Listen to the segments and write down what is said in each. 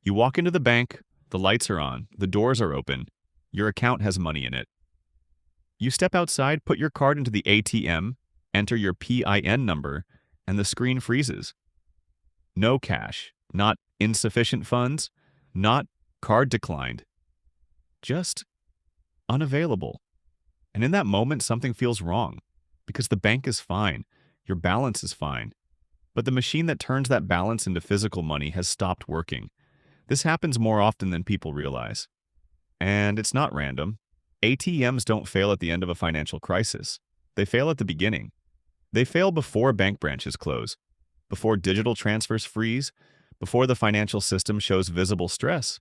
You walk into the bank, the lights are on, the doors are open, your account has money in it. You step outside, put your card into the ATM, enter your PIN number, and the screen freezes. No cash, not insufficient funds, not card declined, just unavailable. And in that moment, something feels wrong because the bank is fine, your balance is fine, but the machine that turns that balance into physical money has stopped working. This happens more often than people realize. And it's not random. ATMs don't fail at the end of a financial crisis. They fail at the beginning. They fail before bank branches close, before digital transfers freeze, before the financial system shows visible stress.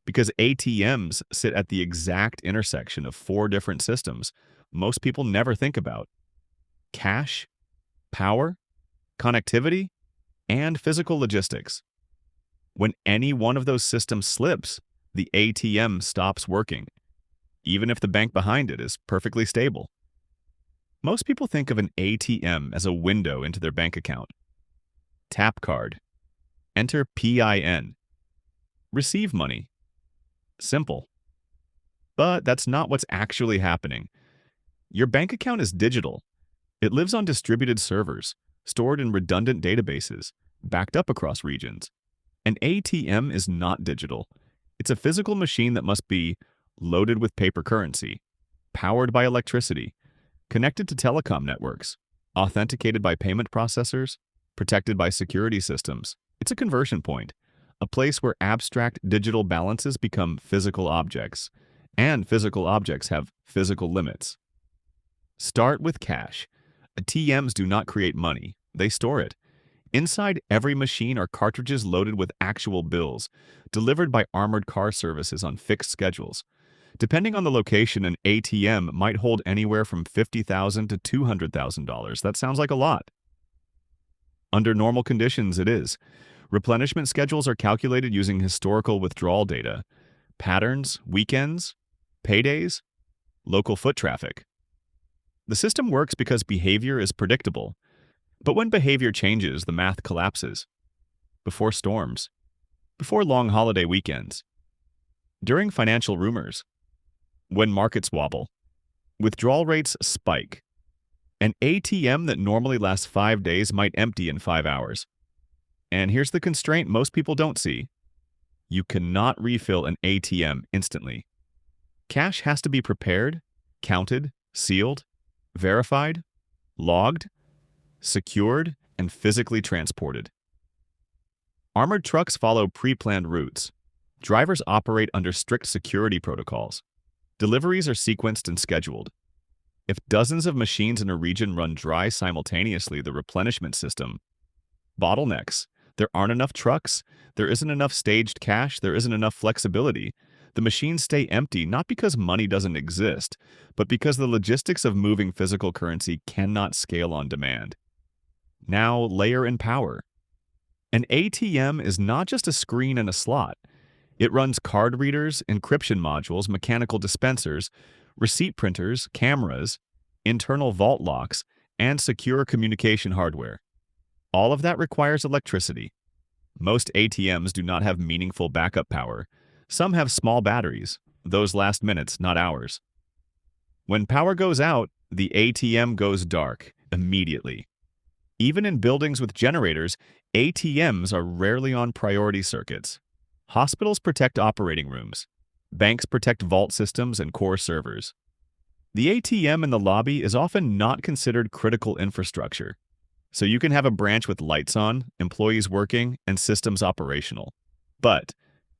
Because ATMs sit at the exact intersection of four different systems most people never think about: cash, power, connectivity, and physical logistics. When any one of those systems slips, the ATM stops working, even if the bank behind it is perfectly stable. Most people think of an ATM as a window into their bank account. Tap card. Enter PIN. Receive money. Simple. But that's not what's actually happening. Your bank account is digital. It lives on distributed servers, stored in redundant databases, backed up across regions. An ATM is not digital. It's a physical machine that must be loaded with paper currency, powered by electricity, connected to telecom networks, authenticated by payment processors, protected by security systems. It's a conversion point, a place where abstract digital balances become physical objects, and physical objects have physical limits. Start with cash. ATMs do not create money, they store it. Inside every machine are cartridges loaded with actual bills, delivered by armored car services on fixed schedules. Depending on the location, an ATM might hold anywhere from $50,000 to $200,000. That sounds like a lot. Under normal conditions, it is. Replenishment schedules are calculated using historical withdrawal data, patterns, weekends, paydays, local foot traffic. The system works because behavior is predictable. But when behavior changes, the math collapses. Before storms, before long holiday weekends, during financial rumors, when markets wobble, withdrawal rates spike. An ATM that normally lasts 5 days might empty in 5 hours. And here's the constraint most people don't see. You cannot refill an ATM instantly. Cash has to be prepared, counted, sealed, verified, logged, secured, and physically transported. Armored trucks follow pre-planned routes. Drivers operate under strict security protocols. Deliveries are sequenced and scheduled. If dozens of machines in a region run dry simultaneously, the replenishment system, bottlenecks, there aren't enough trucks, there isn't enough staged cash, there isn't enough flexibility. The machines stay empty not because money doesn't exist, but because the logistics of moving physical currency cannot scale on demand. Now layer in power. An ATM is not just a screen and a slot. It runs card readers, encryption modules, mechanical dispensers, receipt printers, cameras, internal vault locks, and secure communication hardware. All of that requires electricity. Most ATMs do not have meaningful backup power. Some have small batteries. Those last minutes, not hours. When power goes out, the ATM goes dark immediately. Even in buildings with generators, ATMs are rarely on priority circuits. Hospitals protect operating rooms. Banks protect vault systems and core servers. The ATM in the lobby is often not considered critical infrastructure. So you can have a branch with lights on, employees working, and systems operational. But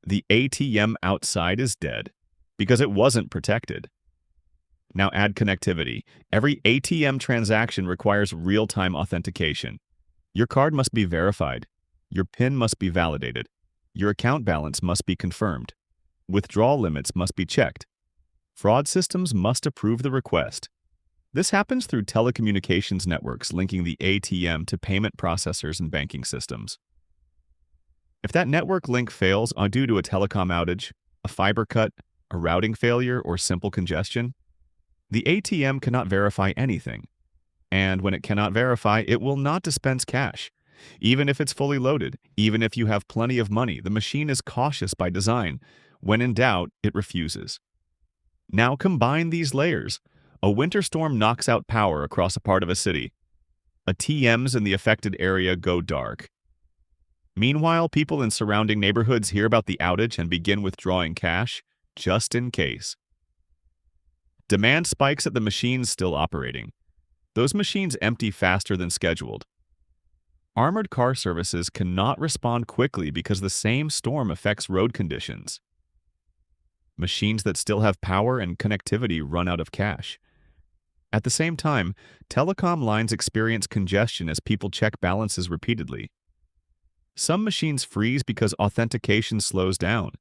the ATM outside is dead because it wasn't protected. Now add connectivity. Every ATM transaction requires real-time authentication. Your card must be verified. Your PIN must be validated. Your account balance must be confirmed. Withdrawal limits must be checked. Fraud systems must approve the request. This happens through telecommunications networks linking the ATM to payment processors and banking systems. If that network link fails due to a telecom outage, a fiber cut, a routing failure, or simple congestion, the ATM cannot verify anything. And when it cannot verify, it will not dispense cash. Even if it's fully loaded, even if you have plenty of money, the machine is cautious by design. When in doubt, it refuses. Now combine these layers. A winter storm knocks out power across a part of a city. ATMs in the affected area go dark. Meanwhile, people in surrounding neighborhoods hear about the outage and begin withdrawing cash, just in case. Demand spikes at the machines still operating. Those machines empty faster than scheduled. Armored car services cannot respond quickly because the same storm affects road conditions. Machines that still have power and connectivity run out of cash. At the same time, telecom lines experience congestion as people check balances repeatedly. Some machines freeze because authentication slows down.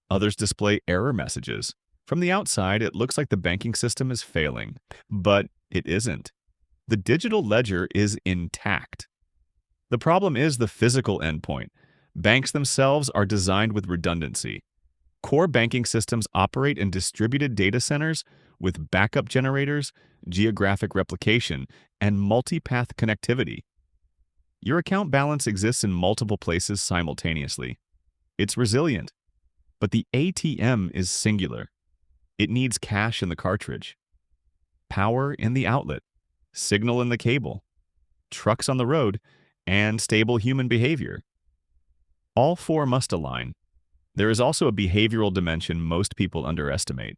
Others display error messages. From the outside, it looks like the banking system is failing, but it isn't. The digital ledger is intact. The problem is the physical endpoint. Banks themselves are designed with redundancy. Core banking systems operate in distributed data centers with backup generators, geographic replication, and multipath connectivity. Your account balance exists in multiple places simultaneously. It's resilient, but the ATM is singular. It needs cash in the cartridge, power in the outlet, signal in the cable, trucks on the road, and stable human behavior. All four must align. There is also a behavioral dimension most people underestimate.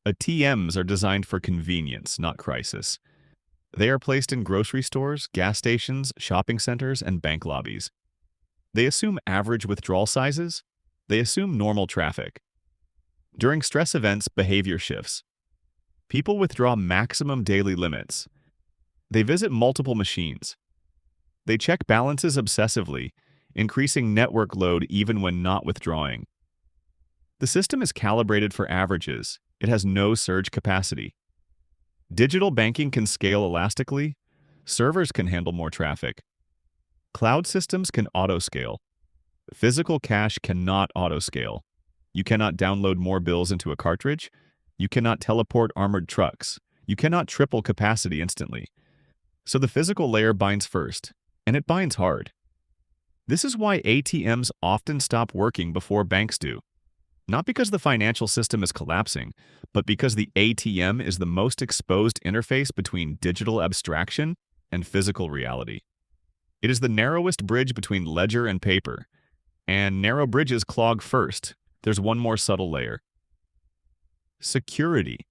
ATMs are designed for convenience, not crisis. They are placed in grocery stores, gas stations, shopping centers, and bank lobbies. They assume average withdrawal sizes. They assume normal traffic. During stress events, behavior shifts. People withdraw maximum daily limits. They visit multiple machines. They check balances obsessively, increasing network load even when not withdrawing. The system is calibrated for averages. It has no surge capacity. Digital banking can scale elastically. Servers can handle more traffic. Cloud systems can auto-scale. Physical cash cannot auto-scale. You cannot download more bills into a cartridge. You cannot teleport armored trucks. You cannot triple capacity instantly. So the physical layer binds first, and it binds hard. This is why ATMs often stop working before banks do. Not because the financial system is collapsing, but because the ATM is the most exposed interface between digital abstraction and physical reality. It is the narrowest bridge between ledger and paper, and narrow bridges clog first. There's one more subtle layer. Security.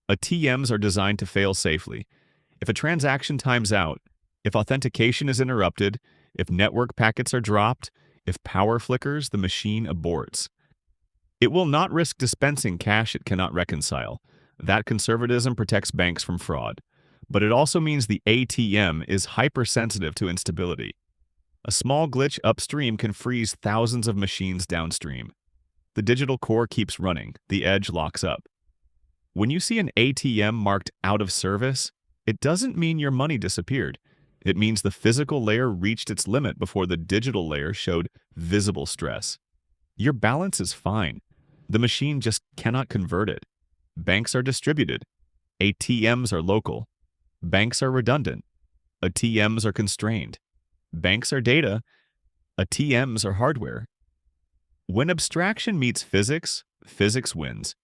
ATMs are designed to fail safely. If a transaction times out, if authentication is interrupted, if network packets are dropped, if power flickers, the machine aborts. It will not risk dispensing cash it cannot reconcile. That conservatism protects banks from fraud. But it also means the ATM is hypersensitive to instability. A small glitch upstream can freeze thousands of machines downstream. The digital core keeps running. The edge locks up. When you see an ATM marked out of service, it doesn't mean your money disappeared. It means the physical layer reached its limit before the digital layer showed visible stress. Your balance is fine. The machine just cannot convert it. Banks are distributed. ATMs are local. Banks are redundant. ATMs are constrained. Banks are data. ATMs are hardware. When abstraction meets physics, physics wins.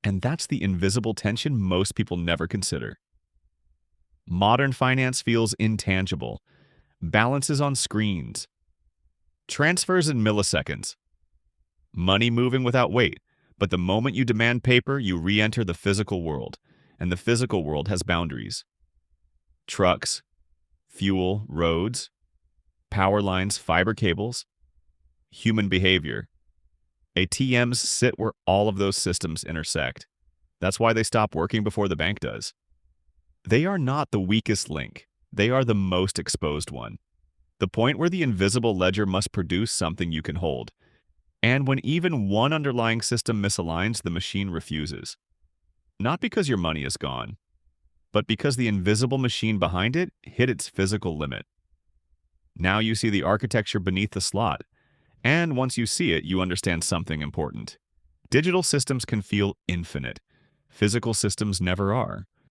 And that's the invisible tension most people never consider. Modern finance feels intangible. Balances on screens. Transfers in milliseconds. Money moving without weight. But the moment you demand paper, you re-enter the physical world. And the physical world has boundaries. Trucks, fuel, roads, power lines, fiber cables, human behavior. ATMs sit where all of those systems intersect. That's why they stop working before the bank does. They are not the weakest link. They are the most exposed one. The point where the invisible ledger must produce something you can hold. And when even one underlying system misaligns, the machine refuses. Not because your money is gone, but because the invisible machine behind it hit its physical limit. Now you see the architecture beneath the slot. And once you see it, you understand something important. Digital systems can feel infinite. Physical systems never are.